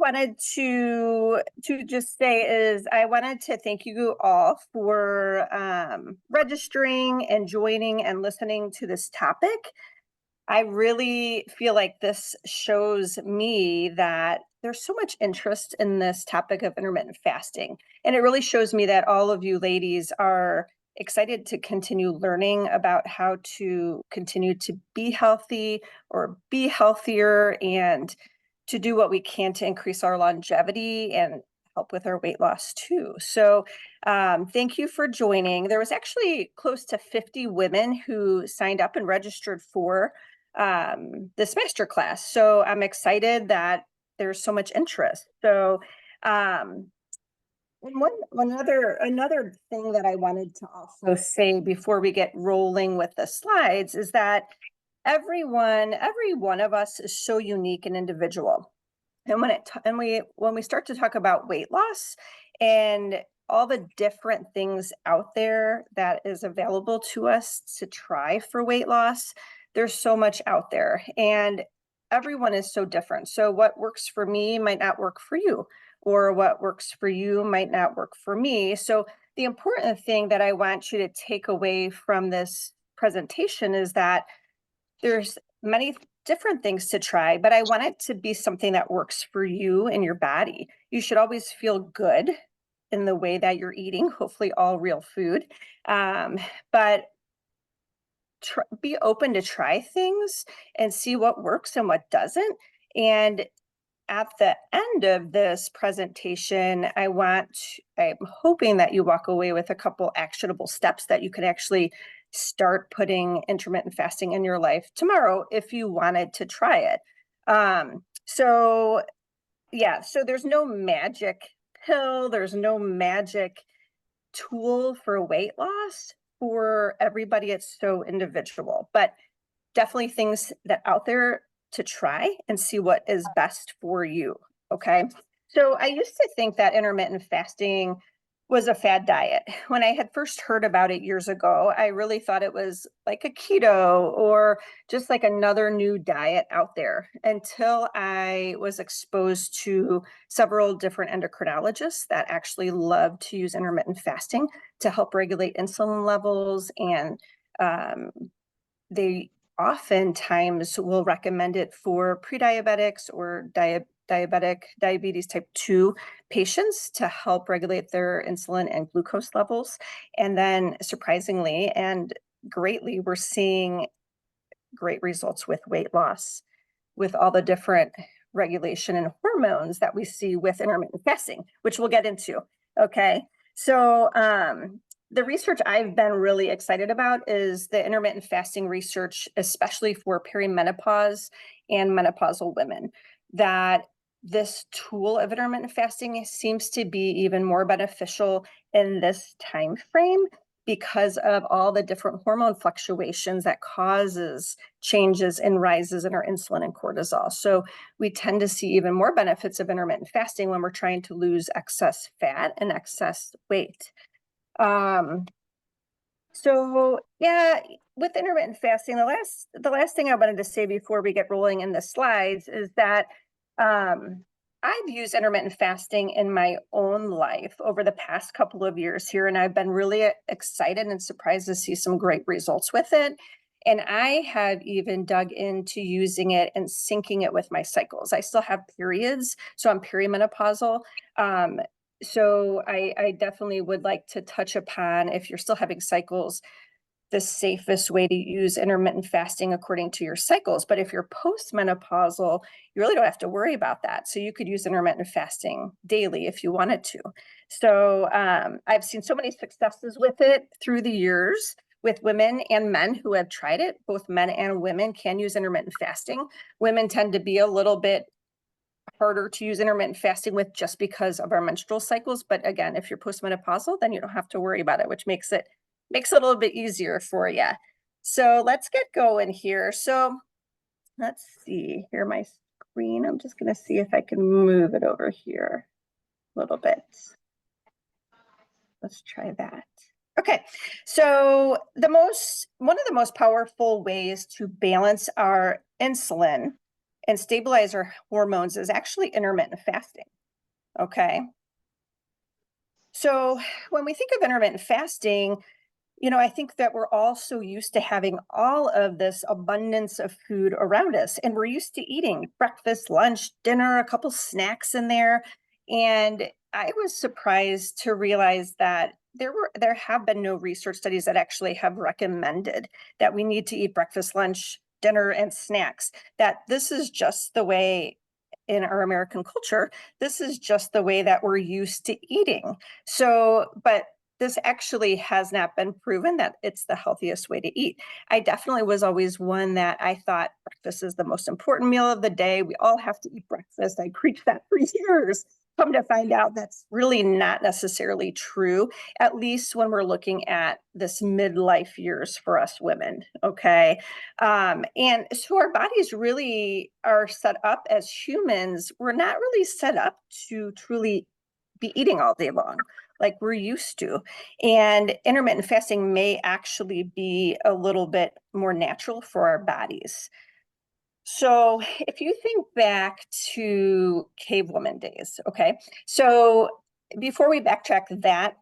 wanted to just say is I wanted to thank you all for registering and joining and listening to this topic. I really feel like this shows me that there's so much interest in this topic of intermittent fasting. And it really shows me that all of you ladies are excited to continue learning about how to continue to be healthy or be healthier and to do what we can to increase our longevity and help with our weight loss too. So thank you for joining. There was actually close to 50 women who signed up and registered for this masterclass. So I'm excited that there's so much interest. So another thing that I wanted to also say before we get rolling with the slides is that every one of us is so unique and individual. And when we start to talk about weight loss and all the different things out there that is available to us to try for weight loss, there's so much out there and everyone is so different. So what works for me might not work for you, or what works for you might not work for me. So the important thing that I want you to take away from this presentation is that there's many different things to try, but I want it to be something that works for you and your body. You should always feel good in the way that you're eating, hopefully all real food. But be open to try things and see what works and what doesn't. And at the end of this presentation, I'm hoping that you walk away with a couple actionable steps that you can actually start putting intermittent fasting in your life tomorrow if you wanted to try it. So there's no magic pill, there's no magic tool for weight loss for everybody. It's so individual, but definitely things that out there to try and see what is best for you. Okay. So I used to think that intermittent fasting was a fad diet. When I had first heard about it years ago, I really thought it was like a keto or just like another new diet out there until I was exposed to several different endocrinologists that actually love to use intermittent fasting to help regulate insulin levels. And they oftentimes will recommend it for pre-diabetics or diabetes type 2 patients to help regulate their insulin and glucose levels. And then surprisingly and greatly, we're seeing great results with weight loss with all the different regulation and hormones that we see with intermittent fasting, which we'll get into. Okay. So the research I've been really excited about is the intermittent fasting research, especially for perimenopause and menopausal women, that this tool of intermittent fasting seems to be even more beneficial in this time frame because of all the different hormone fluctuations that causes changes and rises in our insulin and cortisol. So we tend to see even more benefits of intermittent fasting when we're trying to lose excess fat and excess weight. So yeah, with intermittent fasting, the last thing I wanted to say before we get rolling in the slides is that I've used intermittent fasting in my own life over the past couple of years here, and I've been really excited and surprised to see some great results with it. And I have even dug into using it and syncing it with my cycles. I still have periods, so I'm perimenopausal. So I definitely would like to touch upon, if you're still having cycles, the safest way to use intermittent fasting according to your cycles. But if you're postmenopausal, you really don't have to worry about that. So you could use intermittent fasting daily if you wanted to. So I've seen so many successes with it through the years with women and men who have tried it. Both men and women can use intermittent fasting. Women tend to be a little bit harder to use intermittent fasting with just because of our menstrual cycles. But again, if you're postmenopausal, then you don't have to worry about it, which makes it a little bit easier for you. So let's get going here. So let's see here, my screen. I'm just going to see if I can move it over here a little bit. Let's try that. Okay, so one of the most powerful ways to balance our insulin and stabilize our hormones is actually intermittent fasting. Okay. So when we think of intermittent fasting, I think that we're all so used to having all of this abundance of food around us, and we're used to eating breakfast, lunch, dinner, a couple snacks in there. And I was surprised to realize that there have been no research studies that actually have recommended that we need to eat breakfast, lunch, dinner, and snacks. That this is just the way in our American culture, this is just the way that we're used to eating. So, but this actually has not been proven that it's the healthiest way to eat. I definitely was always one that I thought breakfast is the most important meal of the day. We all have to eat breakfast. I preached that for years. Come to find out that's really not necessarily true, at least when we're looking at this midlife years for us women. Okay. And so our bodies really are set up as humans. We're not really set up to truly be eating all day long like we're used to. And intermittent fasting may actually be a little bit more natural for our bodies. So if you think back to cavewoman days, okay, so before we backtrack that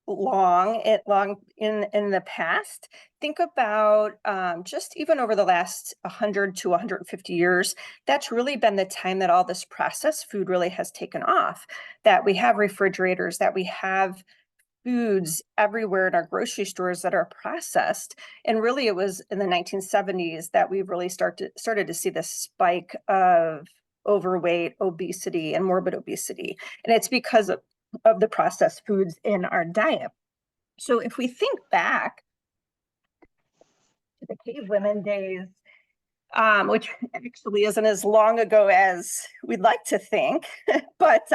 long in the past, think about just even over the last 100 to 150 years, that's really been the time that all this processed food really has taken off, that we have refrigerators, that we have foods everywhere in our grocery stores that are processed. And really it was in the 1970s that we really started to see this spike of overweight, obesity, and morbid obesity. And it's because of the processed foods in our diet. So if we think back to the cave women days, which actually isn't as long ago as we'd like to think, but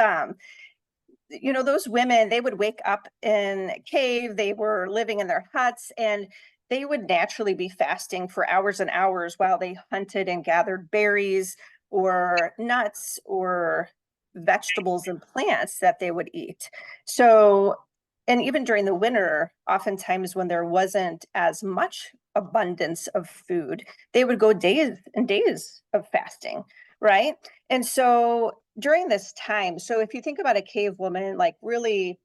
those women, they would wake up in a cave, they were living in their huts, and they would naturally be fasting for hours and hours while they hunted and gathered berries or nuts or vegetables and plants that they would eat. So, and even during the winter, oftentimes when there wasn't as much abundance of food, they would go days and days of fasting, right? And so during this time, so if you think about a cave woman, like really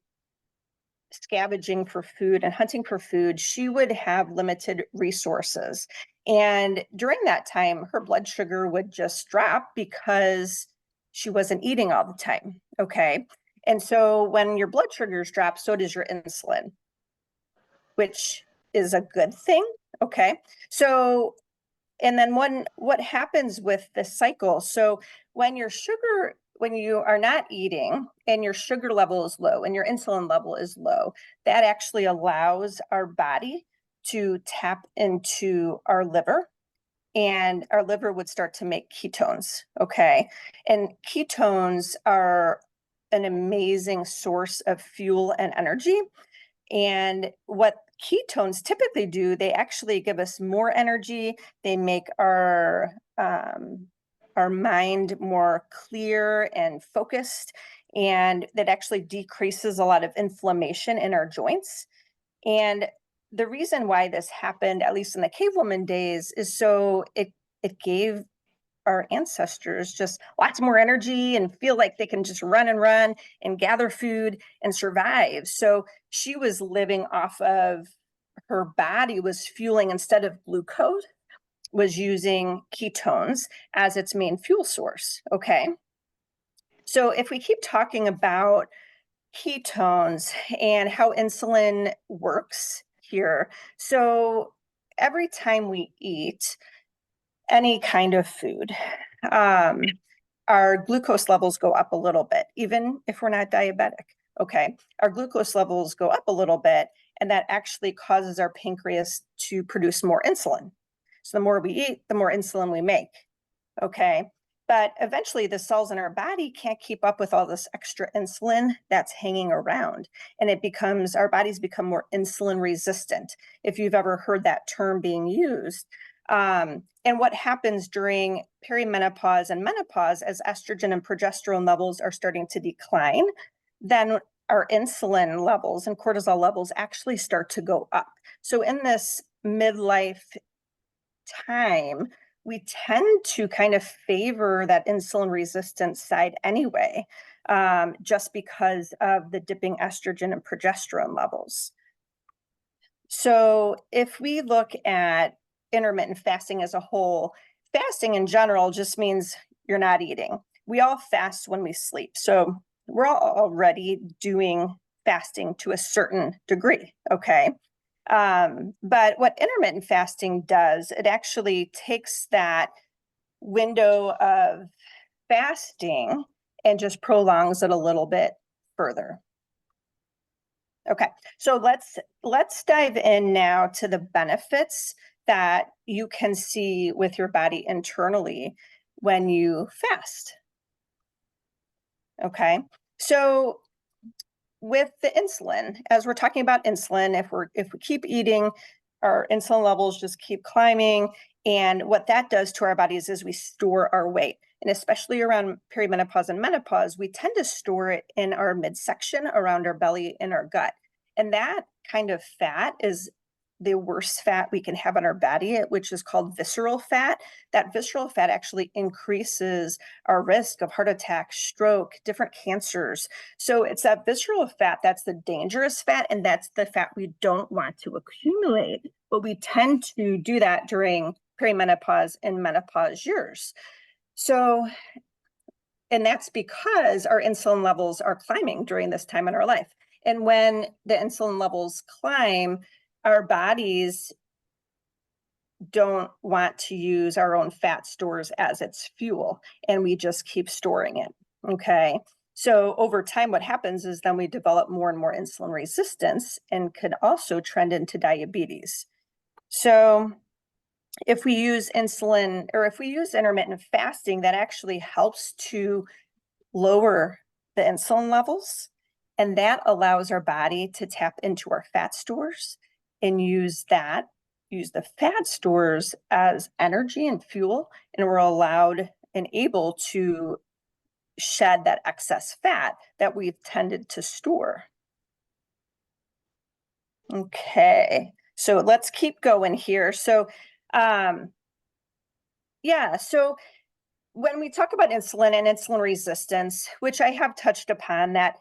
scavenging for food and hunting for food, she would have limited resources. And during that time, her blood sugar would just drop because she wasn't eating all the time. Okay. And so when your blood sugars drop, so does your insulin, which is a good thing. Okay. So and then what happens with the cycle? So when you are not eating and your sugar level is low and your insulin level is low, that actually allows our body to tap into our liver, and our liver would start to make ketones. Okay. And ketones are an amazing source of fuel and energy. And what ketones typically do, they actually give us more energy. They make our mind more clear and focused, and that actually decreases a lot of inflammation in our joints. And the reason why this happened, at least in the cavewoman days, is so it gave our ancestors just lots more energy and feel like they can just run and gather food and survive. So she was living off of, her body was fueling, instead of glucose, was using ketones as its main fuel source. Okay. So if we keep talking about ketones and how insulin works here, so every time we eat any kind of food, our glucose levels go up a little bit, even if we're not diabetic. Okay. Our glucose levels go up a little bit, and that actually causes our pancreas to produce more insulin. So the more we eat, the more insulin we make. Okay. But eventually the cells in our body can't keep up with all this extra insulin that's hanging around. And our bodies become more insulin resistant, if you've ever heard that term being used. And what happens during perimenopause and menopause, as estrogen and progesterone levels are starting to decline, then our insulin levels and cortisol levels actually start to go up. So in this midlife time, we tend to kind of favor that insulin resistance side anyway, just because of the dipping estrogen and progesterone levels. So if we look at intermittent fasting as a whole, fasting in general just means you're not eating. We all fast when we sleep. So we're all already doing fasting to a certain degree, okay? But what intermittent fasting does, it actually takes that window of fasting and just prolongs it a little bit further. Okay, so let's dive in now to the benefits that you can see with your body internally when you fast. Okay, so with the insulin, as we're talking about insulin, if we keep eating, our insulin levels just keep climbing, and what that does to our bodies is we store our weight. And especially around perimenopause and menopause, we tend to store it in our midsection around our belly and our gut. And that kind of fat is the worst fat we can have on our body, which is called visceral fat. That visceral fat actually increases our risk of heart attack, stroke, different cancers. So it's that visceral fat that's the dangerous fat, and that's the fat we don't want to accumulate. But we tend to do that during perimenopause and menopause years. So, and that's because our insulin levels are climbing during this time in our life. And when the insulin levels climb, our bodies don't want to use our own fat stores as its fuel, and we just keep storing it. Okay. So over time, what happens is then we develop more and more insulin resistance and could also trend into diabetes. So if we use insulin, or if we use intermittent fasting, that actually helps to lower the insulin levels, and that allows our body to tap into our fat stores and use the fat stores as energy and fuel, and we're allowed and able to shed that excess fat that we've tended to store. Okay, so let's keep going here. So so when we talk about insulin and insulin resistance, which I have touched upon, that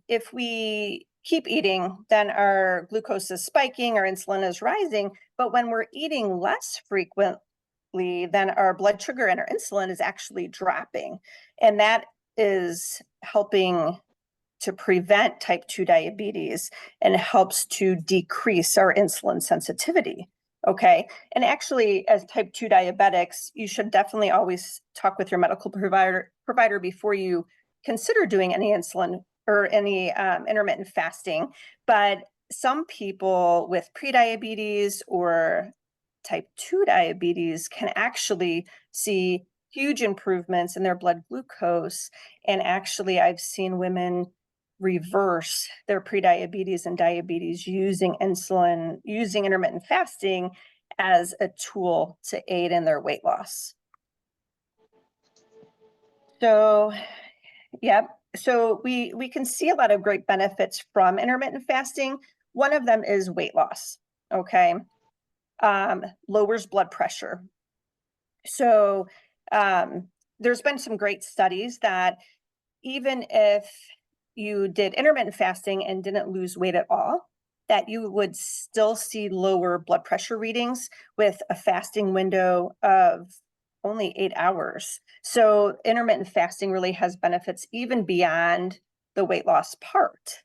if we keep eating, then our glucose is spiking, our insulin is rising. But when we're eating less frequently, then our blood sugar and our insulin is actually dropping. And that is helping to prevent type 2 diabetes and helps to decrease our insulin sensitivity. Okay. And actually, as type 2 diabetics, you should definitely always talk with your medical provider before you consider doing any insulin or any intermittent fasting. But some people with prediabetes or type 2 diabetes can actually see huge improvements in their blood glucose. And actually, I've seen women reverse their prediabetes and diabetes using insulin, using intermittent fasting as a tool to aid in their weight loss. So, yep. So we can see a lot of great benefits from intermittent fasting. One of them is weight loss. Okay. Lowers blood pressure. So there's been some great studies that even if you did intermittent fasting and didn't lose weight at all, that you would still see lower blood pressure readings with a fasting window of only 8 hours. So intermittent fasting really has benefits even beyond the weight loss part.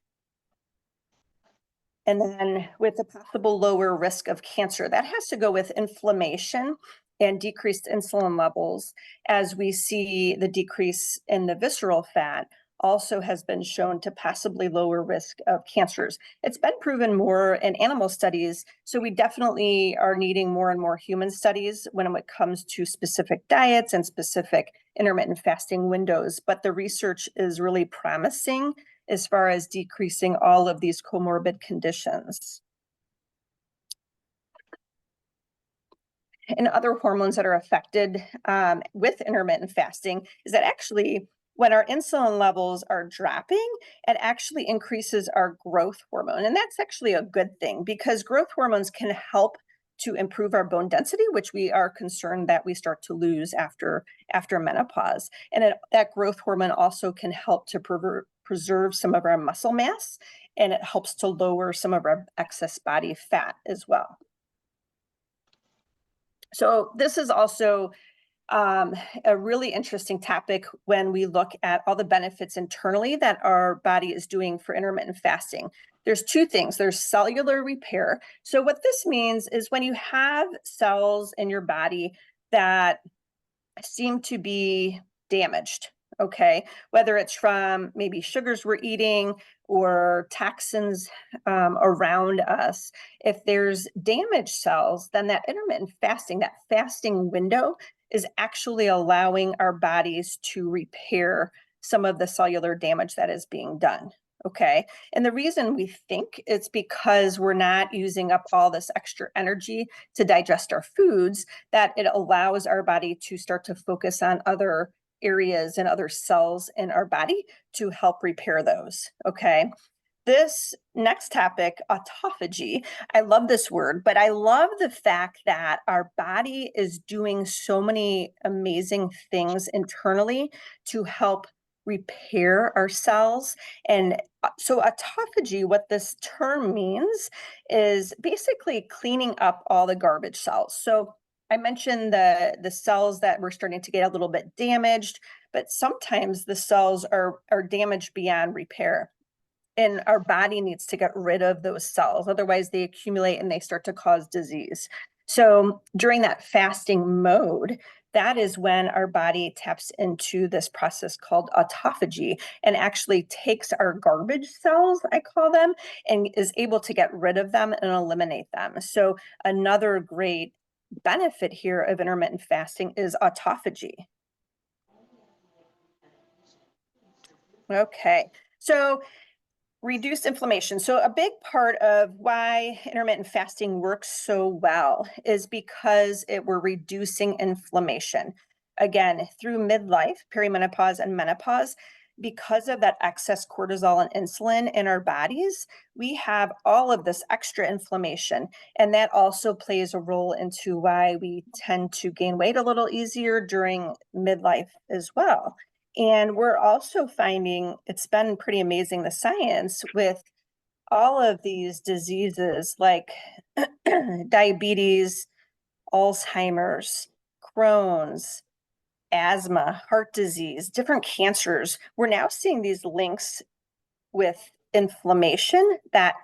And then with the possible lower risk of cancer, that has to go with inflammation and decreased insulin levels, as we see the decrease in the visceral fat also has been shown to possibly lower risk of cancers. It's been proven more in animal studies, so we definitely are needing more and more human studies when it comes to specific diets and specific intermittent fasting windows. But the research is really promising as far as decreasing all of these comorbid conditions. And other hormones that are affected with intermittent fasting is that actually when our insulin levels are dropping, it actually increases our growth hormone. And that's actually a good thing because growth hormones can help to improve our bone density, which we are concerned that we start to lose after menopause. And that growth hormone also can help to preserve some of our muscle mass, and it helps to lower some of our excess body fat as well. So this is also a really interesting topic when we look at all the benefits internally that our body is doing for intermittent fasting. There's two things. There's cellular repair. So what this means is when you have cells in your body that seem to be damaged, okay, whether it's from maybe sugars we're eating or toxins around us, if there's damaged cells, then that intermittent fasting, that fasting window is actually allowing our bodies to repair some of the cellular damage that is being done. Okay. And the reason we think it's because we're not using up all this extra energy to digest our foods, that it allows our body to start to focus on other areas and other cells in our body to help repair those. Okay. This next topic, autophagy, I love this word, but I love the fact that our body is doing so many amazing things internally to help repair our cells. And so autophagy, what this term means is basically cleaning up all the garbage cells. So I mentioned the cells that were starting to get a little bit damaged, but sometimes the cells are damaged beyond repair. And our body needs to get rid of those cells. Otherwise, they accumulate and they start to cause disease. So during that fasting mode, that is when our body taps into this process called autophagy and actually takes our garbage cells, I call them, and is able to get rid of them and eliminate them. So another great benefit here of intermittent fasting is autophagy. Okay, so reduced inflammation. So a big part of why intermittent fasting works so well is because we're reducing inflammation. Again, through midlife, perimenopause, and menopause, because of that excess cortisol and insulin in our bodies, we have all of this extra inflammation. And that also plays a role into why we tend to gain weight a little easier during midlife as well. And we're also finding, it's been pretty amazing, the science with all of these diseases like diabetes, Alzheimer's, Crohn's, asthma, heart disease, different cancers. We're now seeing these links with inflammation that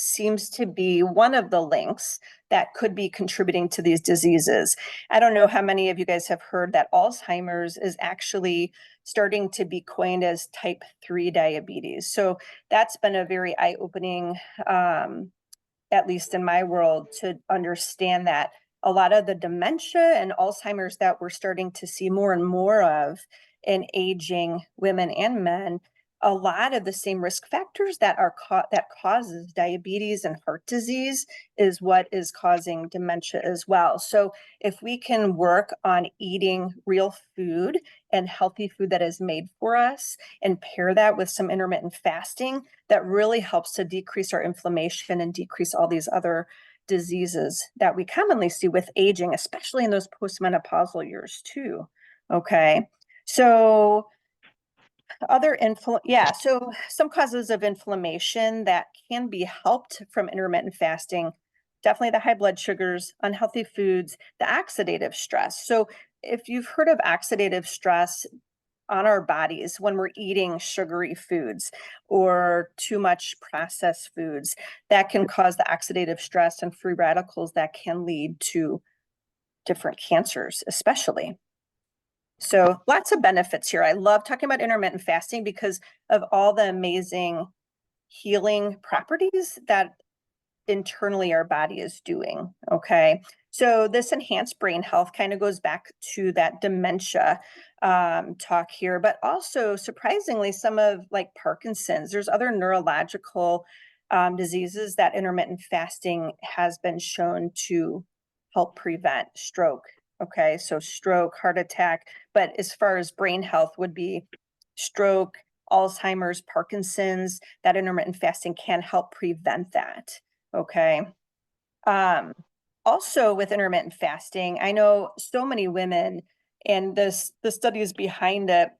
seems to be one of the links that could be contributing to these diseases. I don't know how many of you guys have heard that Alzheimer's is actually starting to be coined as type 3 diabetes. So that's been a very eye-opening, at least in my world, to understand that a lot of the dementia and Alzheimer's that we're starting to see more and more of in aging women and men, a lot of the same risk factors that that causes diabetes and heart disease is what is causing dementia as well. So if we can work on eating real food and healthy food that is made for us and pair that with some intermittent fasting, that really helps to decrease our inflammation and decrease all these other diseases that we commonly see with aging, especially in those postmenopausal years too. Okay. So so some causes of inflammation that can be helped from intermittent fasting, definitely the high blood sugars, unhealthy foods, the oxidative stress. So if you've heard of oxidative stress on our bodies when we're eating sugary foods or too much processed foods, that can cause the oxidative stress and free radicals that can lead to different cancers, especially. So lots of benefits here. I love talking about intermittent fasting because of all the amazing healing properties that internally our body is doing. Okay. So this enhanced brain health kind of goes back to that dementia talk here, but also surprisingly, some of like Parkinson's, there's other neurological diseases that intermittent fasting has been shown to help prevent stroke. Okay, so stroke, heart attack, but as far as brain health would be stroke, Alzheimer's, Parkinson's, that intermittent fasting can help prevent that. Okay. also with intermittent fasting, I know so many women, and the studies behind it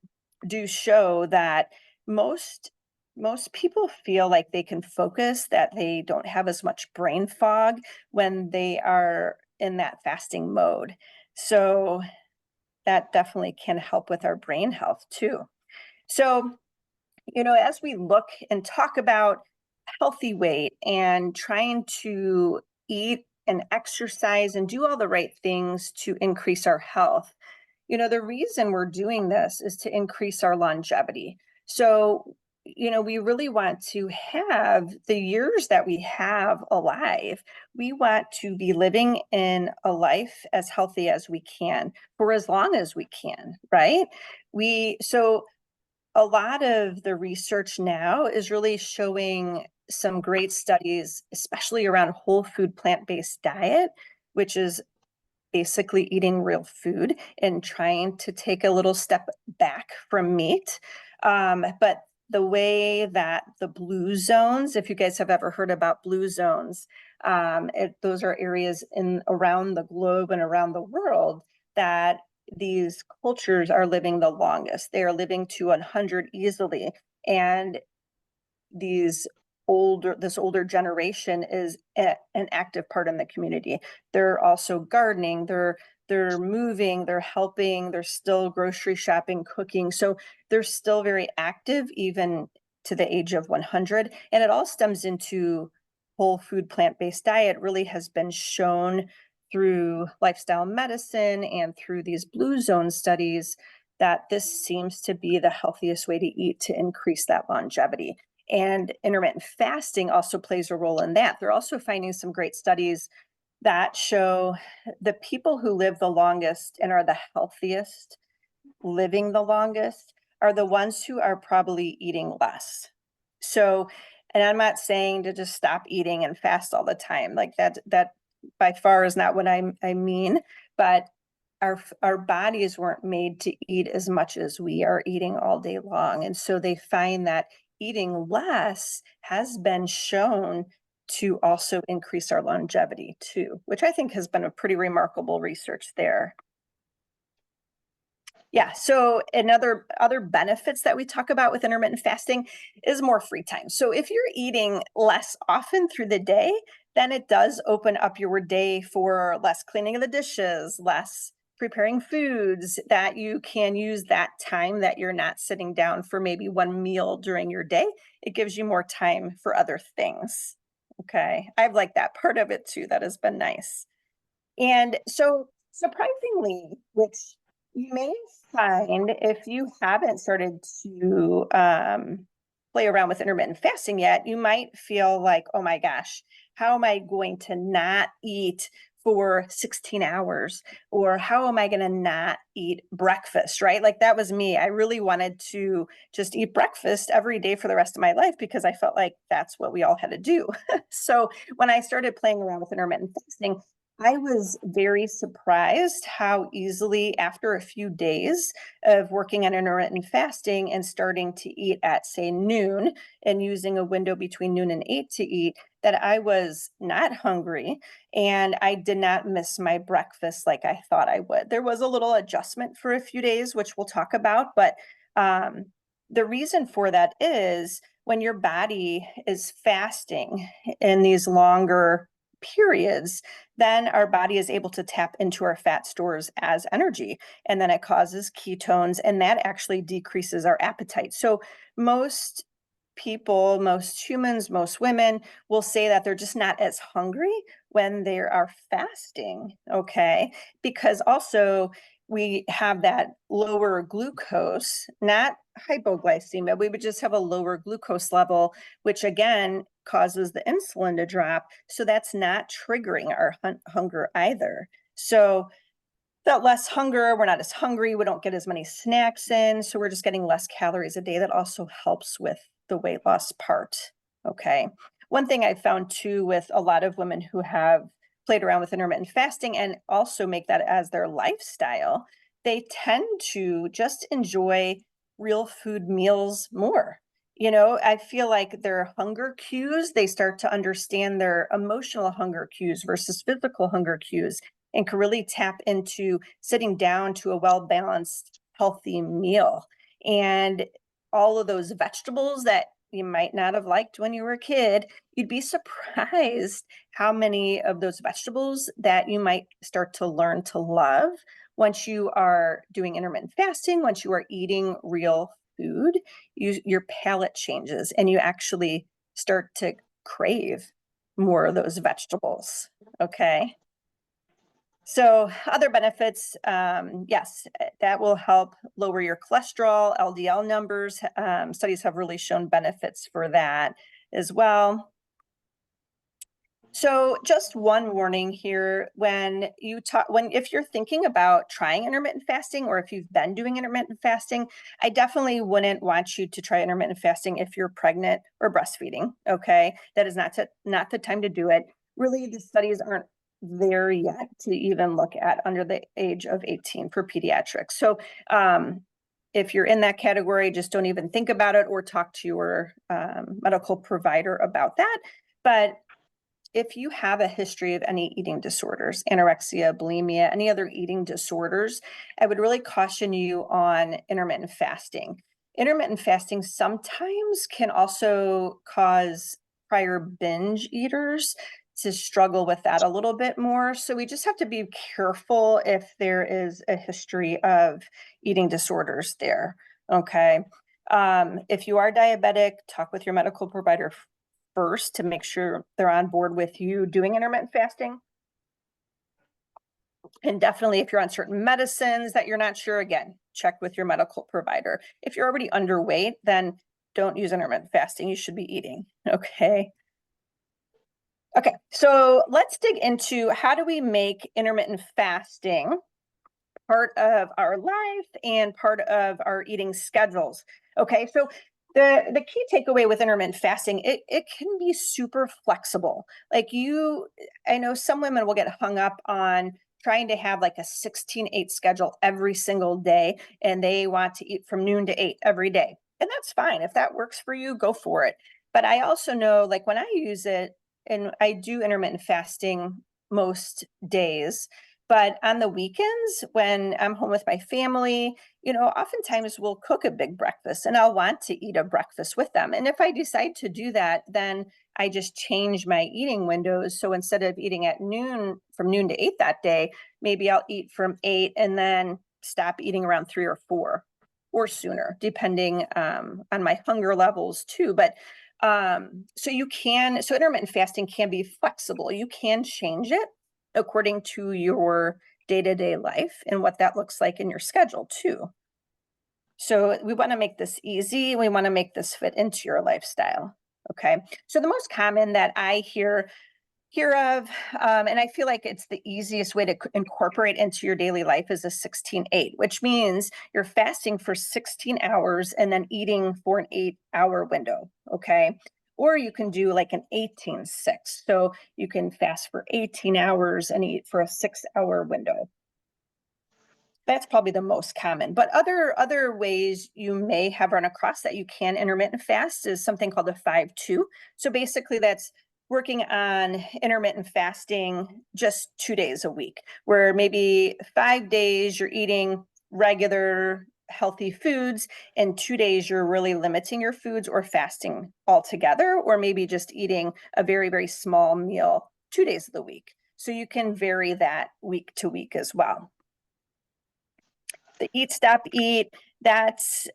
do show that most most people feel like they can focus, that they don't have as much brain fog when they are in that fasting mode. So that definitely can help with our brain health too. So, as we look and talk about healthy weight and trying to eat and exercise and do all the right things to increase our health, the reason we're doing this is to increase our longevity. So, we really want to have the years that we have alive. We want to be living in a life as healthy as we can for as long as we can, right? So a lot of the research now is really showing some great studies, especially around whole food plant-based diet, which is basically eating real food and trying to take a little step back from meat. But the way that the blue zones, if you guys have ever heard about blue zones, those are areas in around the globe and around the world that these cultures are living the longest. They are living to 100 easily. And this older generation is an active part in the community. They're also gardening, they're moving, they're helping, they're still grocery shopping, cooking. So they're still very active even to the age of 100. And it all stems into whole food plant-based diet really has been shown through lifestyle medicine and through these blue zone studies that this seems to be the healthiest way to eat to increase that longevity. And intermittent fasting also plays a role in that. They're also finding some great studies that show the people who live the longest and are the healthiest, living the longest, are the ones who are probably eating less. So, and I'm not saying to just stop eating and fast all the time. Like that by far is not what I mean, but our bodies weren't made to eat as much as we are eating all day long. And so they find that eating less has been shown to also increase our longevity too, which I think has been a pretty remarkable research there. Yeah, so other benefits that we talk about with intermittent fasting is more free time. So if you're eating less often through the day, then it does open up your day for less cleaning of the dishes, less preparing foods, that you can use that time that you're not sitting down for maybe one meal during your day. It gives you more time for other things. Okay, I've liked that part of it too. That has been nice. And so, surprisingly, which you may find if you haven't started to play around with intermittent fasting yet, you might feel like, oh my gosh, how am I going to not eat for 16 hours? Or how am I going to not eat breakfast, right? Like that was me. I really wanted to just eat breakfast every day for the rest of my life because I felt like that's what we all had to do. So when I started playing around with intermittent fasting, I was very surprised how easily, after a few days of working on intermittent fasting and starting to eat at, say, noon and using a window between noon and 8 to eat, that I was not hungry and I did not miss my breakfast like I thought I would. There was a little adjustment for a few days, which we'll talk about, but um, the reason for that is when your body is fasting in these longer periods, then our body is able to tap into our fat stores as energy. And then it causes ketones, and that actually decreases our appetite. So most people, most humans, most women will say that they're just not as hungry when they are fasting, okay? Because also we have that lower glucose, not hypoglycemia, we would just have a lower glucose level, which again causes the insulin to drop. So that's not triggering our hunger either. So that less hunger, we're not as hungry, we don't get as many snacks in, so we're just getting less calories a day. That also helps with the weight loss part, okay? One thing I found too with a lot of women who have played around with intermittent fasting and also make that as their lifestyle, they tend to just enjoy real food meals more. I feel like their hunger cues, they start to understand their emotional hunger cues versus physical hunger cues, and can really tap into sitting down to a well-balanced, healthy meal. And all of those vegetables that you might not have liked when you were a kid, you'd be surprised how many of those vegetables that you might start to learn to love once you are doing intermittent fasting, once you are eating real food. Your palate changes and you actually start to crave more of those vegetables. Okay. So other benefits, yes, that will help lower your cholesterol, LDL numbers. Studies have really shown benefits for that as well. So just one warning here, if you're thinking about trying intermittent fasting, or if you've been doing intermittent fasting, I definitely wouldn't want you to try intermittent fasting if you're pregnant or breastfeeding. Okay. That is not the time to do it. Really, the studies aren't there yet to even look at under the age of 18 for pediatrics. So if you're in that category, just don't even think about it or talk to your medical provider about that. But if you have a history of any eating disorders, anorexia, bulimia, any other eating disorders, I would really caution you on intermittent fasting. Intermittent fasting sometimes can also cause prior binge eaters to struggle with that a little bit more. So we just have to be careful if there is a history of eating disorders there. Okay. If you are diabetic, talk with your medical provider first to make sure they're on board with you doing intermittent fasting. And definitely if you're on certain medicines that you're not sure, again, check with your medical provider. If you're already underweight, then don't use intermittent fasting. You should be eating. Okay. Okay. So let's dig into how do we make intermittent fasting part of our life and part of our eating schedules. Okay. So the key takeaway with intermittent fasting, it can be super flexible. I know some women will get hung up on trying to have like a 16-8 schedule every single day, and they want to eat from noon to 8 every day. And that's fine. If that works for you, go for it. But I also know, like, when I use it, and I do intermittent fasting most days, but on the weekends, when I'm home with my family, oftentimes we'll cook a big breakfast and I'll want to eat a breakfast with them. And if I decide to do that, then I just change my eating windows. So instead of eating at noon, from noon to 8 that day, maybe I'll eat from 8 and then stop eating around 3 or 4 or sooner, depending on my hunger levels too. But so intermittent fasting can be flexible. You can change it according to your day-to-day life and what that looks like in your schedule too. So we want to make this easy. We want to make this fit into your lifestyle. Okay. So the most common that I hear of, and I feel like it's the easiest way to incorporate into your daily life, is a 16-8, which means you're fasting for 16 hours and then eating for an 8-hour window. Okay. Or you can do like an 18-6. So you can fast for 18 hours and eat for a 6-hour window. That's probably the most common. But other ways you may have run across that you can intermittent fast is something called a 5-2. So basically that's working on intermittent fasting just 2 days a week, where maybe 5 days you're eating regular healthy foods, and 2 days you're really limiting your foods or fasting altogether, or maybe just eating a very, very small meal 2 days of the week. So you can vary that week to week as well. The eat, stop, eat, that's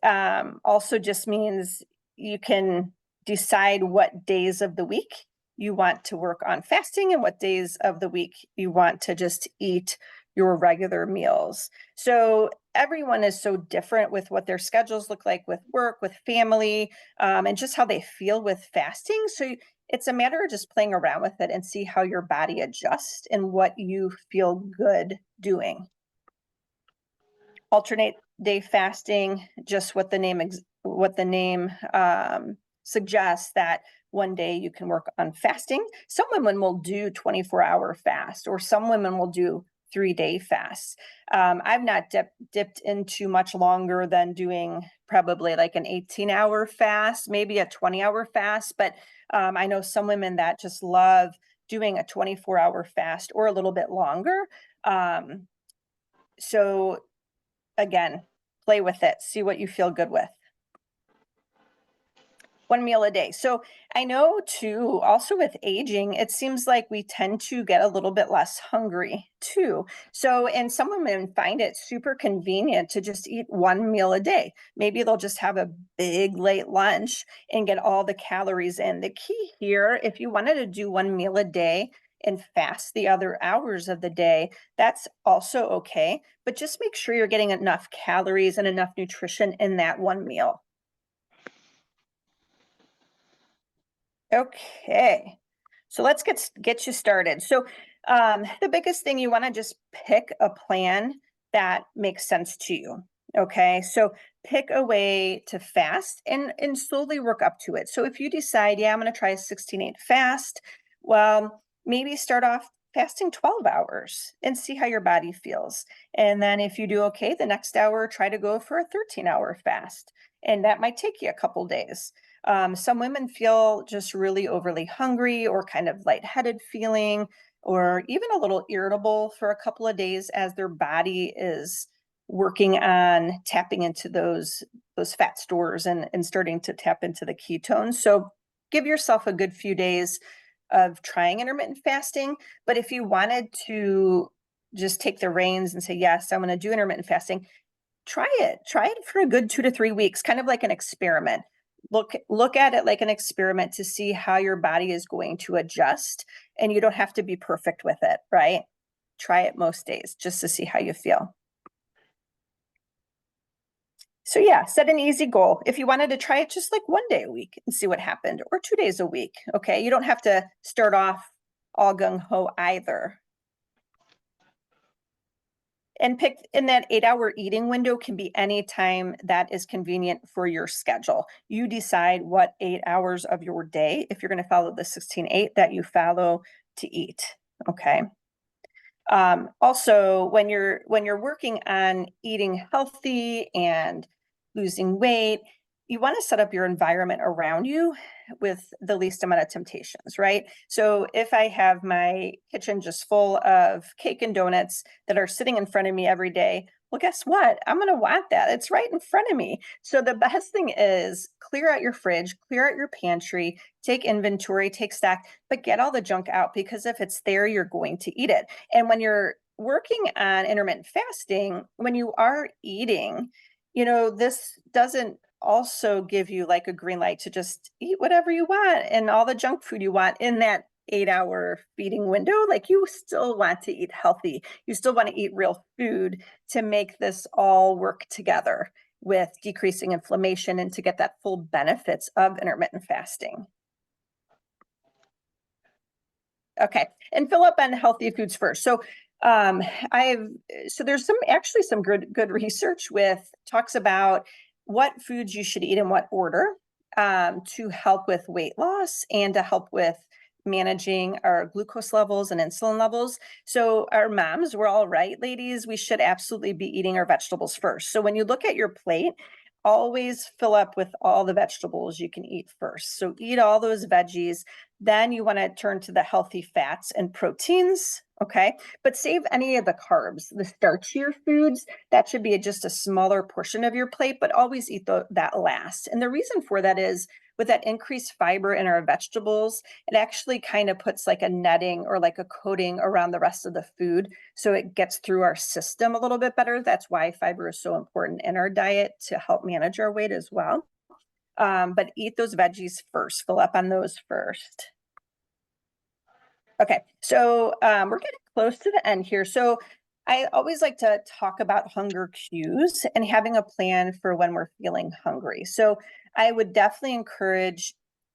also just means you can decide what days of the week you want to work on fasting and what days of the week you want to just eat your regular meals. So everyone is so different with what their schedules look like with work, with family, and just how they feel with fasting. So it's a matter of just playing around with it and see how your body adjusts and what you feel good doing. Alternate day fasting, just what the name suggests, that one day you can work on fasting. Some women will do 24-hour fast, or some women will do 3-day fasts. I've not dipped into much longer than doing probably like an 18-hour fast, maybe a 20-hour fast. But I know some women that just love doing a 24-hour fast or a little bit longer. So again, play with it, see what you feel good with. 1 meal a day. So I know too, also with aging, it seems like we tend to get a little bit less hungry too. So, and some women find it super convenient to just eat 1 meal a day. Maybe they'll just have a big late lunch and get all the calories in. The key here, if you wanted to do 1 meal a day and fast the other hours of the day, that's also okay. But just make sure you're getting enough calories and enough nutrition in that 1 meal. Okay, so let's get you started. So the biggest thing, you want to just pick a plan that makes sense to you. Okay, so pick a way to fast and slowly work up to it. So if you decide, yeah, I'm going to try a 16-8 fast, well, maybe start off fasting 12 hours and see how your body feels. And then if you do okay, the next hour, try to go for a 13-hour fast. And that might take you a couple days. Some women feel just really overly hungry or kind of lightheaded feeling, or even a little irritable for a couple of days as their body is working on tapping into those fat stores and starting to tap into the ketones. So give yourself a good few days of trying intermittent fasting. But if you wanted to just take the reins and say, yes, I'm going to do intermittent fasting, try it for a good 2 to 3 weeks, kind of like an experiment. Look at it like an experiment to see how your body is going to adjust, and you don't have to be perfect with it, right? Try it most days just to see how you feel. So yeah, set an easy goal. If you wanted to try it just like 1 day a week and see what happened, or 2 days a week, okay? You don't have to start off all gung-ho either. And pick in that 8-hour eating window can be any time that is convenient for your schedule. You decide what 8 hours of your day, if you're going to follow the 16-8, that you follow to eat. Okay. Also, when you're working on eating healthy and losing weight, you want to set up your environment around you with the least amount of temptations, right? So if I have my kitchen just full of cake and donuts that are sitting in front of me every day, well, guess what? I'm going to want that. It's right in front of me. So the best thing is clear out your fridge, clear out your pantry, take inventory, take stock, but get all the junk out, because if it's there, you're going to eat it. And when you're working on intermittent fasting, when you are eating, this doesn't also give you like a green light to just eat whatever you want and all the junk food you want in that 8-hour feeding window. Like, you still want to eat healthy. You still want to eat real food to make this all work together with decreasing inflammation and to get that full benefits of intermittent fasting. Okay, and fill up on healthy foods first. So there's some good research with talks about what foods you should eat in what order to help with weight loss and to help with managing our glucose levels and insulin levels. So our moms, we're all right, ladies, we should absolutely be eating our vegetables first. So when you look at your plate, always fill up with all the vegetables you can eat first. So eat all those veggies. Then you want to turn to the healthy fats and proteins, okay? But save any of the carbs, the starchier foods. That should be just a smaller portion of your plate, but always eat that last. And the reason for that is, with that increased fiber in our vegetables, it actually kind of puts like a netting or like a coating around the rest of the food, so it gets through our system a little bit better. That's why fiber is so important in our diet, to help manage our weight as well. But eat those veggies first, fill up on those first. Okay, so we're getting close to the end here. So I always like to talk about hunger cues and having a plan for when we're feeling hungry. So I would definitely encourage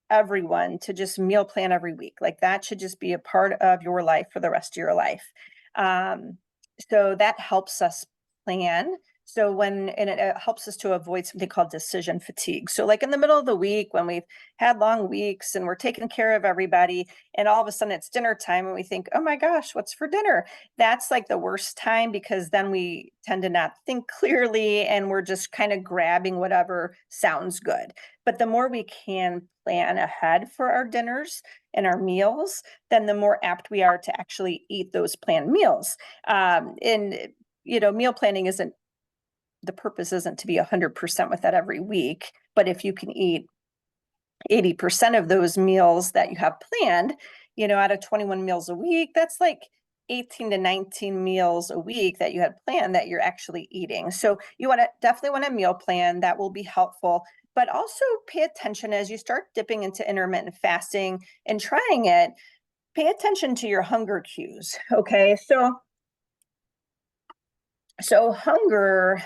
everyone to just meal plan every week. Like, that should just be a part of your life for the rest of your life. So that helps us plan So and it helps us to avoid something called decision fatigue. So like in the middle of the week when we've had long weeks and we're taking care of everybody, and all of a sudden it's dinner time and we think, oh my gosh, what's for dinner? That's like the worst time, because then we tend to not think clearly and we're just kind of grabbing whatever sounds good. But the more we can plan ahead for our dinners and our meals, then the more apt we are to actually eat those planned meals. And meal planning isn't, the purpose isn't to be 100% with that every week, but if you can eat 80% of those meals that you have planned, out of 21 meals a week, that's like 18 to 19 meals a week that you had planned that you're actually eating. So you definitely want a meal plan. That will be helpful, but also pay attention as you start dipping into intermittent fasting and trying it. Pay attention to your hunger cues. Okay. So hunger,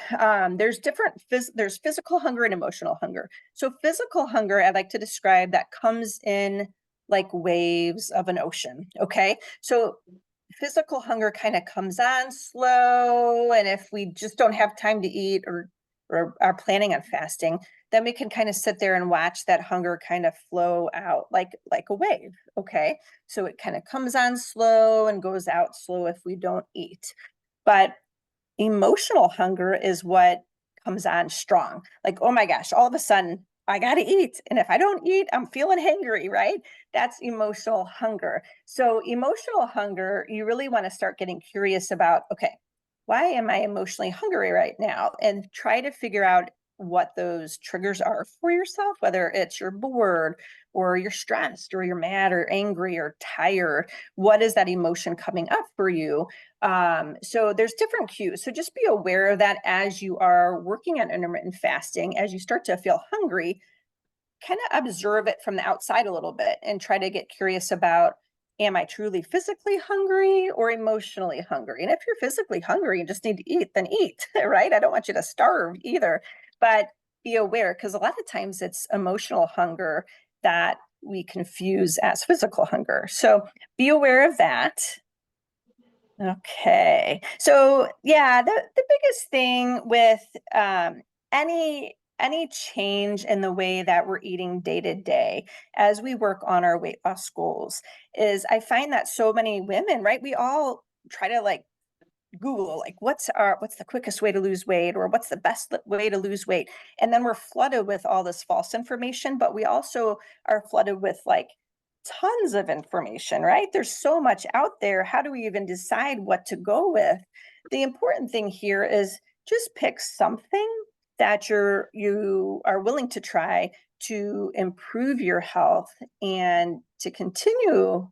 there's there's physical hunger and emotional hunger. So physical hunger, I like to describe, that comes in like waves of an ocean. Okay. So physical hunger kind of comes on slow. And if we just don't have time to eat, or are planning on fasting, then we can kind of sit there and watch that hunger kind of flow out like a wave. Okay. So it kind of comes on slow and goes out slow if we don't eat. But emotional hunger is what comes on strong. Like, oh my gosh, all of a sudden I got to eat. And if I don't eat, I'm feeling hangry, right? That's emotional hunger. So emotional hunger, you really want to start getting curious about, okay, why am I emotionally hungry right now? And try to figure out what those triggers are for yourself, whether it's you're bored or you're stressed or you're mad or angry or tired. What is that emotion coming up for you? So there's different cues. So just be aware of that as you are working on intermittent fasting. As you start to feel hungry, kind of observe it from the outside a little bit and try to get curious about, am I truly physically hungry or emotionally hungry? And if you're physically hungry and just need to eat, then eat, right? I don't want you to starve either, but be aware, because a lot of times it's emotional hunger that we confuse as physical hunger. So be aware of that. Okay. So yeah, the biggest thing with any change in the way that we're eating day to day as we work on our weight loss goals is, I find that so many women, right? We all try to like Google, like, what's the quickest way to lose weight, or what's the best way to lose weight? And then we're flooded with all this false information, but we also are flooded with like tons of information, right? There's so much out there. How do we even decide what to go with? The important thing here is just pick something that you are willing to try to improve your health and to continue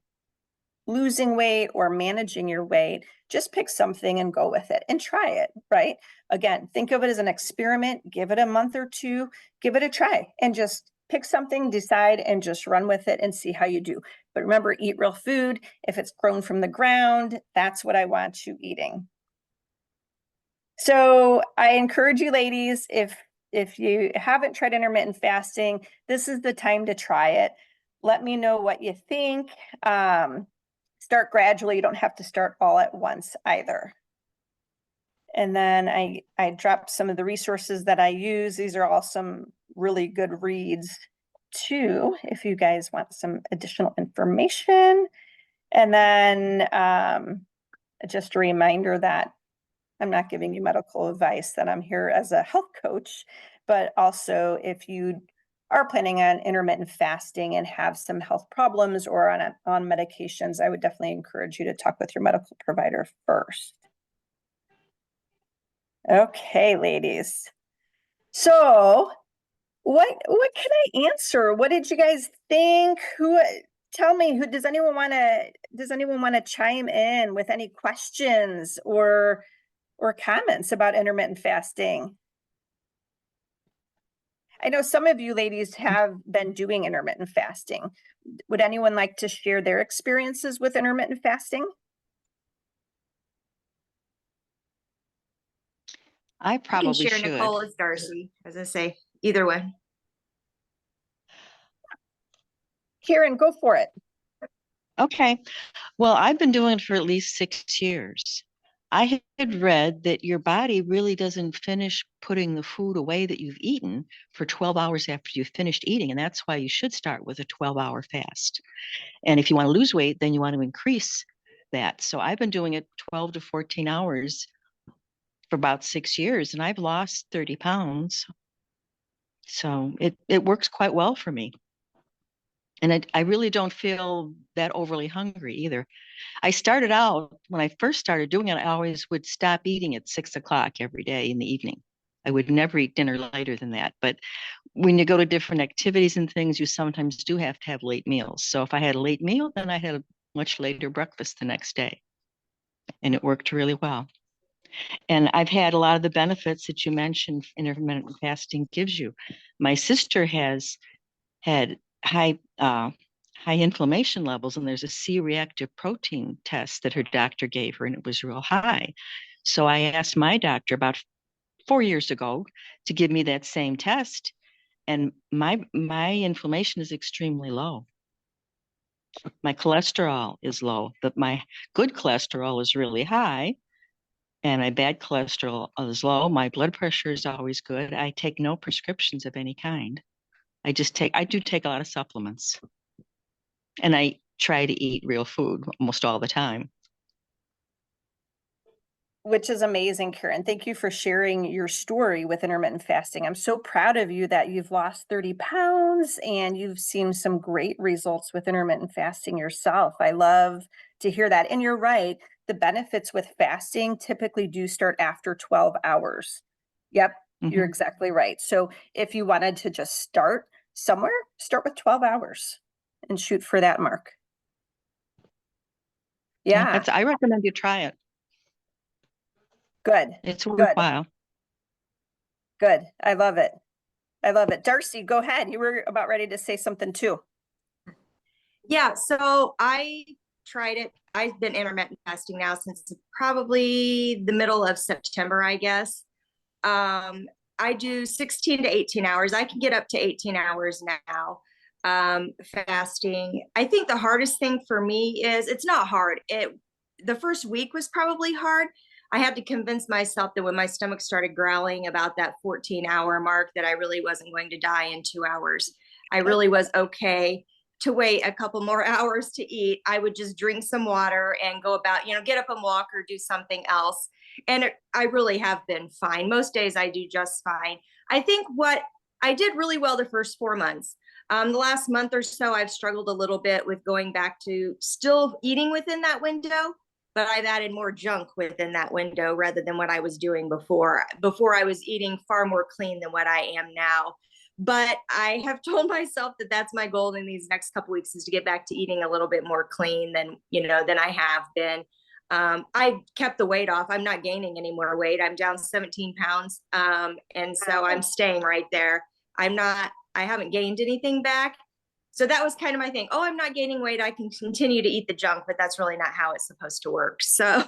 losing weight or managing your weight. Just pick something and go with it and try it, right? Again, think of it as an experiment. Give it a month or two, give it a try, and just pick something, decide, and just run with it and see how you do. But remember, eat real food. If it's grown from the ground, that's what I want you eating. So I encourage you ladies, if you haven't tried intermittent fasting, this is the time to try it. Let me know what you think. Start gradually. You don't have to start all at once either. And then I dropped some of the resources that I use. These are all some really good reads too, if you guys want some additional information. And then just a reminder that I'm not giving you medical advice, that I'm here as a health coach, but also if you are planning on intermittent fasting and have some health problems or on medications, I would definitely encourage you to talk with your medical provider first. Okay, ladies. So what can I answer? What did you guys think? Tell me, does anyone want to chime in with any questions or comments about intermittent fasting? I know some of you ladies have been doing intermittent fasting. Would anyone like to share their experiences with intermittent fasting? I probably share, should. Nicole. It's Darcy, as I say, either way. Karen, go for it. Okay. Well, I've been doing it for at least 6 years. I had read that your body really doesn't finish putting the food away that you've eaten for 12 hours after you've finished eating. And that's why you should start with a 12-hour fast. And if you want to lose weight, then you want to increase that. So I've been doing it 12 to 14 hours for about 6 years, and I've lost 30 pounds. So it works quite well for me. And I really don't feel that overly hungry either. I started out, when I first started doing it, I always would stop eating at 6 o'clock every day in the evening. I would never eat dinner later than that. But when you go to different activities and things, you sometimes do have to have late meals. So if I had a late meal, then I had a much later breakfast the next day. And it worked really well. And I've had a lot of the benefits that you mentioned intermittent fasting gives you. My sister has had high inflammation levels, and there's a C-reactive protein test that her doctor gave her, and it was real high. So I asked my doctor about 4 years ago to give me that same test, and my inflammation is extremely low. My cholesterol is low, but my good cholesterol is really high, and my bad cholesterol is low. My blood pressure is always good. I take no prescriptions of any kind. I do take a lot of supplements, and I try to eat real food almost all the time. Which is amazing, Karen. Thank you for sharing your story with intermittent fasting. I'm so proud of you that you've lost 30 pounds and you've seen some great results with intermittent fasting yourself. I love to hear that. And you're right, the benefits with fasting typically do start after 12 hours. Yep, you're exactly right. So if you wanted to just start somewhere, start with 12 hours and shoot for that mark. Yeah, I recommend you try it. good, It's good, worthwhile. good. I love it. I love it. Darcy, go ahead. You were about ready to say something too. Yeah, so I tried it. I've been intermittent fasting now since probably the middle of September, I guess. I do 16 to 18 hours. I can get up to 18 hours now fasting. I think the hardest thing for me is it's not hard. The first week was probably hard. I had to convince myself that when my stomach started growling about that 14-hour mark, that I really wasn't going to die in 2 hours. I really was okay to wait a couple more hours to eat. I would just drink some water and go about, get up and walk or do something else. And I really have been fine. Most days I do just fine. I think what I did really well the first 4 months. The last month or so, I've struggled a little bit with going back to still eating within that window, but I've added more junk within that window rather than what I was doing before. Before I was eating far more clean than what I am now. But I have told myself that that's my goal in these next couple weeks is to get back to eating a little bit more clean than I have been. I kept the weight off. I'm not gaining any more weight. I'm down 17 pounds. And so I'm staying right there. I haven't gained anything back. So that was kind of my thing. Oh, I'm not gaining weight. I can continue to eat the junk, but that's really not how it's supposed to work. So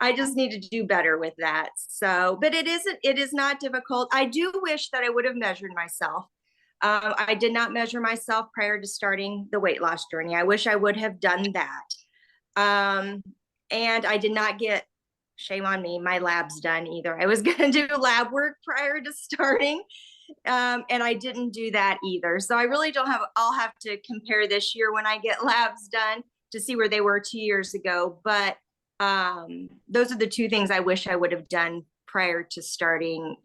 I just need to do better with that. So, but it is not difficult. I do wish that I would have measured myself. I did not measure myself prior to starting the weight loss journey. I wish I would have done that. And I did not get, shame on me, my labs done either. I was going to do lab work prior to starting. And I didn't do that either. So I really I'll have to compare this year when I get labs done to see where they were 2 years ago. But those are the two things I wish I would have done prior to starting,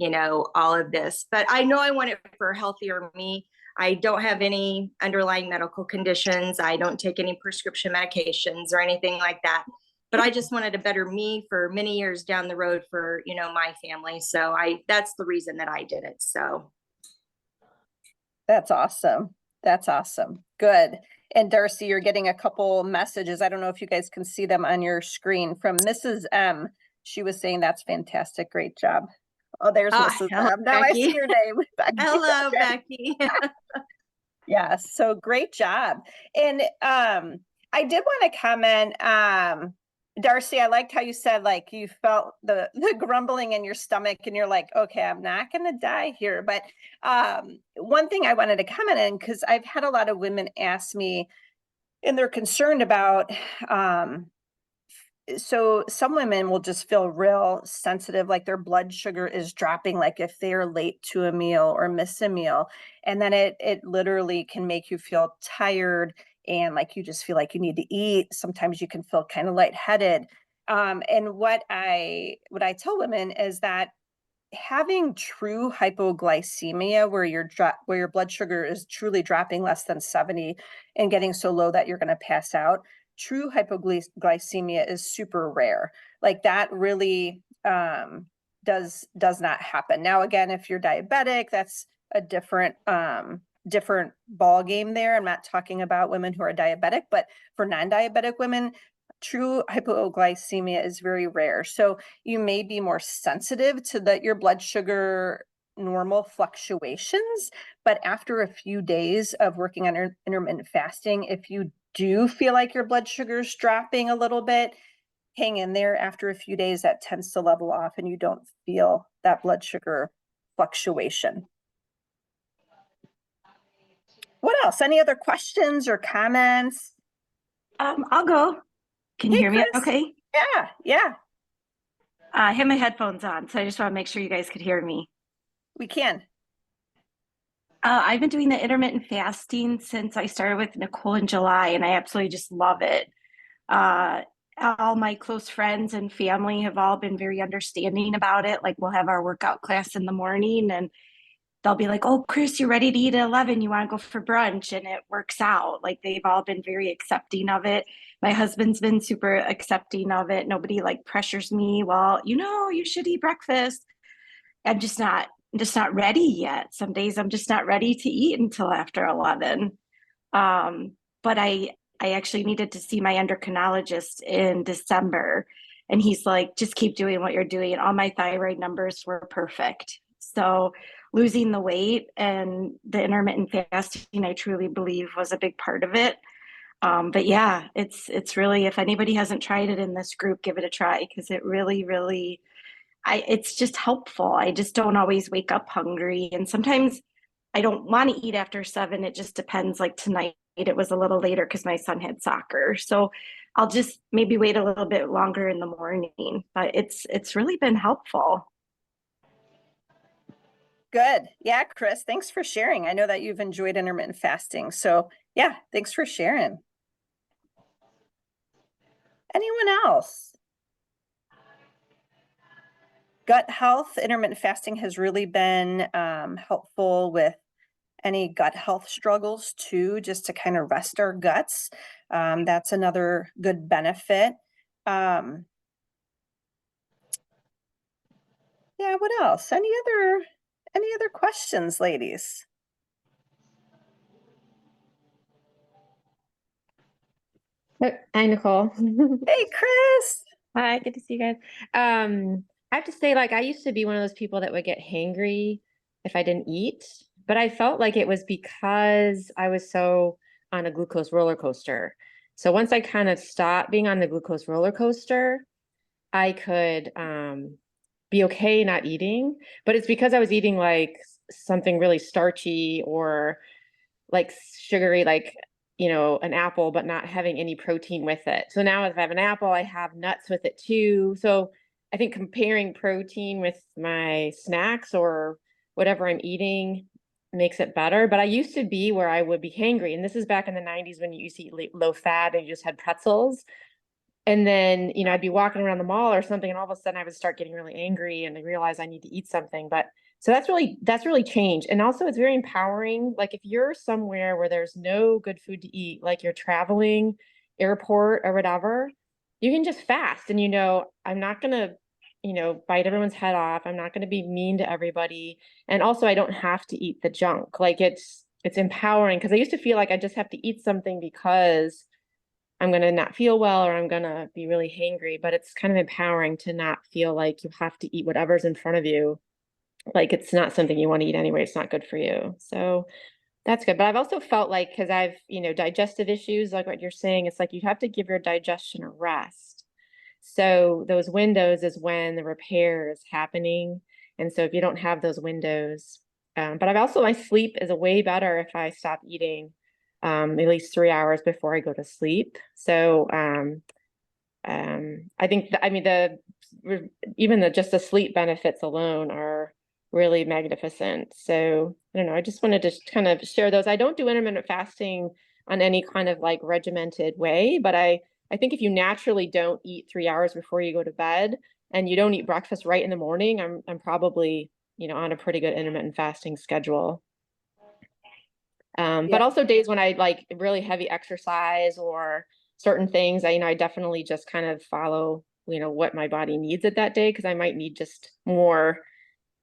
all of this. But I know I want it for healthier me. I don't have any underlying medical conditions. I don't take any prescription medications or anything like that. But I just wanted to better me for many years down the road for, my family. So that's the reason that I did it. So. That's awesome. That's awesome. Good. And Darcy, you're getting a couple messages. I don't know if you guys can see them on your screen from Mrs. M. She was saying that's fantastic. Great job. Oh, there's Mrs. M. Now I see your name. Becky. Hello, Becky. Yes. So great job. And I did want to comment, Darcy, I liked how you said like you felt the grumbling in your stomach and you're like, okay, I'm not going to die here. But one thing I wanted to comment on, because I've had a lot of women ask me, and they're concerned about so some women will just feel real sensitive, like their blood sugar is dropping, like if they're late to a meal or miss a meal. And then it literally can make you feel tired and like you just feel like you need to eat. Sometimes you can feel kind of lightheaded. And what I tell women is that having true hypoglycemia where where your blood sugar is truly dropping less than 70 and getting so low that you're going to pass out, true hypoglycemia is super rare. Like that really does not happen. Now again, if you're diabetic, that's a different ball game there. I'm not talking about women who are diabetic, but for non-diabetic women, true hypoglycemia is very rare. So you may be more sensitive to your blood sugar normal fluctuations, but after a few days of working on intermittent fasting, if you do feel like your blood sugar is dropping a little bit, hang in there. After a few days, that tends to level off and you don't feel that blood sugar fluctuation. What else? Any other questions or comments? I'll go. Can you Hey, hear me Chris. okay? Yeah, I have my headphones on, so I just want to make sure you guys could hear me. we can. I've been doing the intermittent fasting since I started with Nicole in July, and I absolutely just love it. All my close friends and family have all been very understanding about it. Like we'll have our workout class in the morning and they'll be like, "Oh, Chris, you're ready to eat at 11. You want to go for brunch?" And it works out. Like they've all been very accepting of it. My husband's been super accepting of it. Nobody like pressures me. Well, you should eat breakfast. I'm just not ready yet. Some days I'm just not ready to eat until after 11. But I actually needed to see my endocrinologist in December. And he's like, just keep doing what you're doing. All my thyroid numbers were perfect. So losing the weight and the intermittent fasting, I truly believe was a big part of it. But yeah, it's really, if anybody hasn't tried it in this group, give it a try because it really, really, it's just helpful. I just don't always wake up hungry. And sometimes I don't want to eat after 7. It just depends. Like tonight, it was a little later because my son had soccer. So I'll just maybe wait a little bit longer in the morning. But it's really been helpful. Good. Yeah, Chris, thanks for sharing. I know that you've enjoyed intermittent fasting. So yeah, thanks for sharing. Anyone else? Gut health, intermittent fasting has really been helpful with any gut health struggles too, just to kind of rest our guts. That's another good benefit. Yeah, what else? Any other questions, ladies? Hi, Nicole. Hey, Chris. Hi, good to see you guys. I have to say, like, I used to be one of those people that would get hangry if I didn't eat, but I felt like it was because I was so on a glucose roller coaster. So once I kind of stopped being on the glucose roller coaster, I could be okay not eating, but it's because I was eating like something really starchy or like sugary, like, an apple, but not having any protein with it. So now if I have an apple, I have nuts with it too. So I think comparing protein with my snacks or whatever I'm eating makes it better. But I used to be where I would be hangry. And this is back in the 90s when you used to eat low fat and you just had pretzels. And then, I'd be walking around the mall or something, and all of a sudden I would start getting really angry and I realize I need to eat something. But so that's really changed. And also it's very empowering. Like if you're somewhere where there's no good food to eat, like you're traveling, airport or whatever, you can just fast and I'm not gonna, bite everyone's head off. I'm not gonna be mean to everybody. And also I don't have to eat the junk. Like it's empowering because I used to feel like I just have to eat something because I'm going to not feel well or I'm going to be really hangry, but it's kind of empowering to not feel like you have to eat whatever's in front of you. Like it's not something you want to eat anyway. It's not good for you. So that's good. But I've also felt like, because I've, digestive issues, like what you're saying, it's like you have to give your digestion a rest. So those windows is when the repair is happening. And so if you don't have those windows, but my sleep is way better if I stop eating at least 3 hours before I go to sleep. So I think, I mean, even just the sleep benefits alone are really magnificent. So I don't know, I just wanted to kind of share those. I don't do intermittent fasting on any kind of like regimented way, but I think if you naturally don't eat 3 hours before you go to bed and you don't eat breakfast right in the morning, I'm probably, on a pretty good intermittent fasting schedule. But also days when I like really heavy exercise or certain things, I definitely just kind of follow, what my body needs at that day, because I might need just more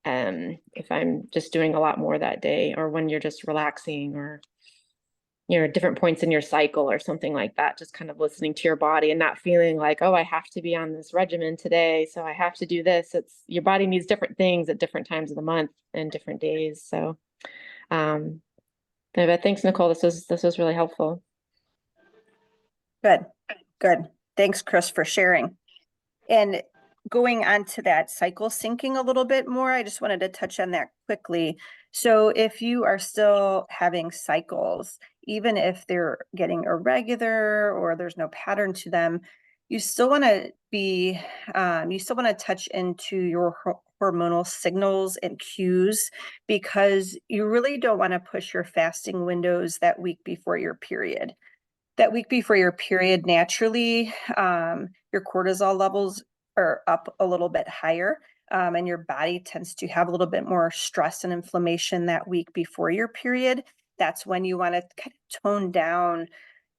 if I'm just doing a lot more that day, or when you're just relaxing, or different points in your cycle or something like that, just kind of listening to your body and not feeling like, oh, I have to be on this regimen today, so I have to do this. It's your body needs different things at different times of the month and different days. So but thanks, Nicole. This was really helpful. Good. Thanks, Chris, for sharing. And going on to that cycle syncing a little bit more, I just wanted to touch on that quickly. So if you are still having cycles, even if they're getting irregular or there's no pattern to them, you still want to touch into your hormonal signals and cues, because you really don't want to push your fasting windows that week before your period. That week before your period, naturally, your cortisol levels are up a little bit higher, and your body tends to have a little bit more stress and inflammation that week before your period. That's when you want to kind of tone down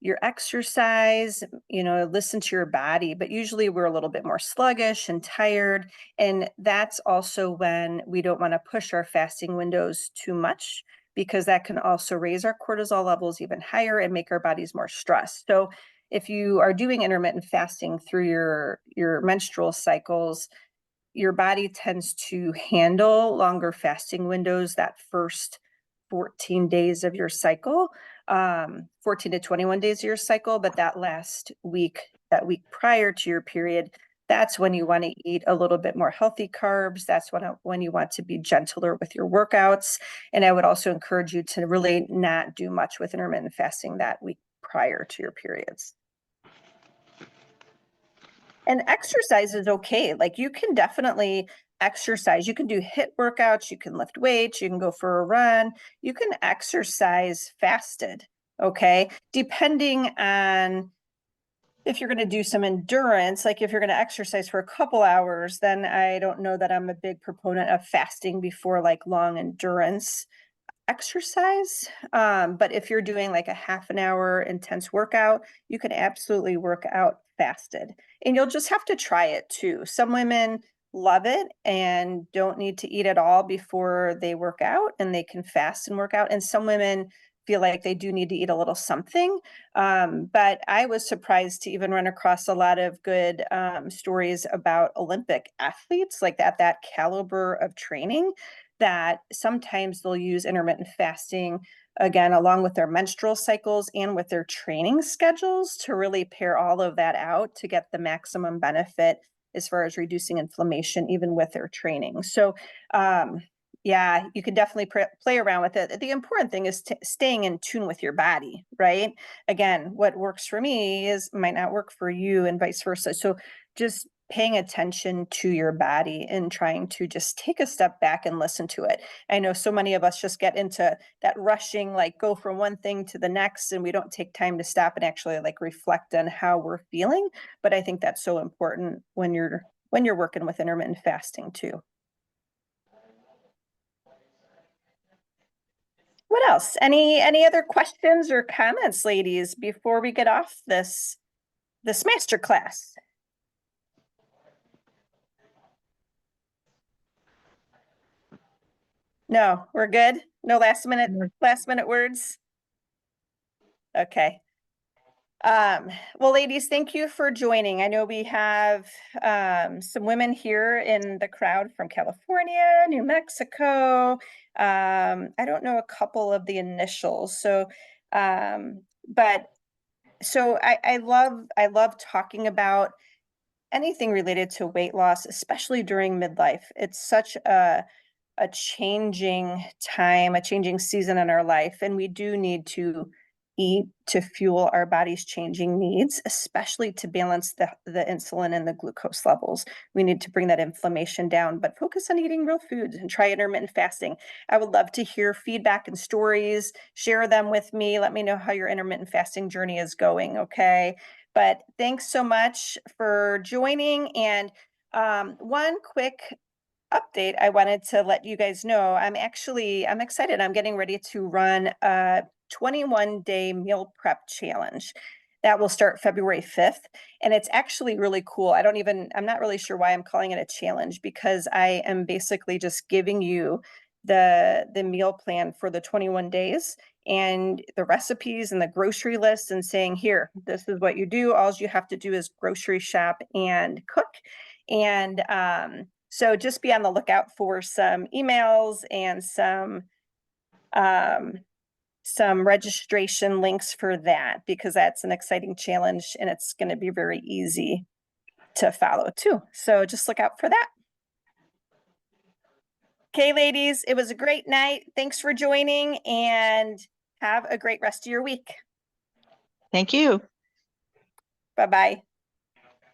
your exercise, listen to your body. But usually we're a little bit more sluggish and tired. And that's also when we don't want to push our fasting windows too much, because that can also raise our cortisol levels even higher and make our bodies more stressed. So if you are doing intermittent fasting through your menstrual cycles, your body tends to handle longer fasting windows that first 14 days of your cycle, 14 to 21 days of your cycle. But that last week, that week prior to your period, that's when you want to eat a little bit more healthy carbs. That's when you want to be gentler with your workouts. And I would also encourage you to really not do much with intermittent fasting that week prior to your periods. And exercise is okay. Like, you can definitely exercise. You can do HIIT workouts, you can lift weights, you can go for a run, you can exercise fasted, okay? Depending on if you're going to do some endurance, like if you're going to exercise for a couple hours, then I don't know that I'm a big proponent of fasting before like long endurance exercise. But if you're doing like a half an hour intense workout, you can absolutely work out fasted. And you'll just have to try it too. Some women love it and don't need to eat at all before they work out, and they can fast and work out. And some women feel like they do need to eat a little something. But I was surprised to even run across a lot of good stories about Olympic athletes, like that caliber of training, that sometimes they'll use intermittent fasting, again, along with their menstrual cycles and with their training schedules, to really pair all of that out to get the maximum benefit as far as reducing inflammation, even with their training. So, yeah, you can definitely play around with it. The important thing is staying in tune with your body, right? Again, what works for me might not work for you, and vice versa. So just paying attention to your body and trying to just take a step back and listen to it. I know so many of us just get into that rushing, like go from one thing to the next, and we don't take time to stop and actually like reflect on how we're feeling. But I think that's so important when you're working with intermittent fasting too. What else? Any other questions or comments, ladies, before we get off this masterclass? No, we're good. No last minute words. Okay. Well, ladies, thank you for joining. I know we have some women here in the crowd from California, New Mexico. I don't know a couple of the initials. So, but so I love talking about anything related to weight loss, especially during midlife. It's such a changing time, a changing season in our life, and we do need to eat to fuel our body's changing needs, especially to balance the insulin and the glucose levels. We need to bring that inflammation down, but focus on eating real foods and try intermittent fasting. I would love to hear feedback and stories. Share them with me. Let me know how your intermittent fasting journey is going, okay? But thanks so much for joining. And one quick update I wanted to let you guys know. I'm excited. I'm getting ready to run a 21-day meal prep challenge that will start February 5th. And it's actually really cool. I'm not really sure why I'm calling it a challenge, because I am basically just giving you the meal plan for the 21 days and the recipes and the grocery list, and saying, here, this is what you do. All you have to do is grocery shop and cook. And so just be on the lookout for some emails and some registration links for that, because that's an exciting challenge and it's going to be very easy to follow too. So just look out for that. Okay, ladies, it was a great night. Thanks for joining, and have a great rest of your week. Thank you. Bye-bye.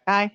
Bye.